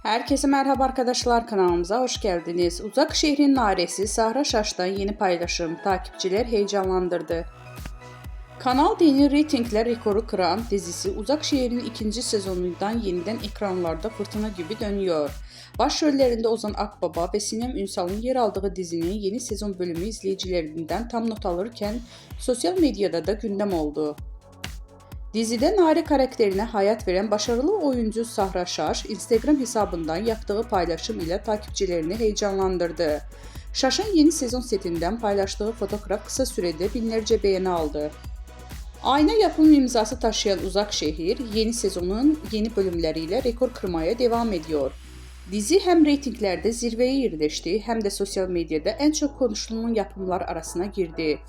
Herkese merhaba arkadaşlar, kanalımıza hoş geldiniz. Uzak Şehrin Naresi Sahra Şaş'tan yeni paylaşım takipçiler heyecanlandırdı. Kanal D'nin reytingler rekoru kıran dizisi Uzak Şehir'in ikinci sezonundan yeniden ekranlarda fırtına gibi dönüyor. Başrollerinde Ozan Akbaba ve Sinem Ünsal'ın yer aldığı dizinin yeni sezon bölümü izleyicilerinden tam not alırken sosyal medyada da gündem oldu. Dizide Nare karakterine hayat veren başarılı oyuncu Sahra Şaş, Instagram hesabından yaptığı paylaşım ile takipçilerini heyecanlandırdı. Şaş'ın yeni sezon setinden paylaştığı fotoğraf kısa sürede binlerce beğeni aldı. Ayna yapım imzası taşıyan Uzak Şehir, yeni sezonun yeni bölümleriyle rekor kırmaya devam ediyor. Dizi hem reytinglerde zirveye yerleşti hem de sosyal medyada en çok konuşulan yapımlar arasına girdi.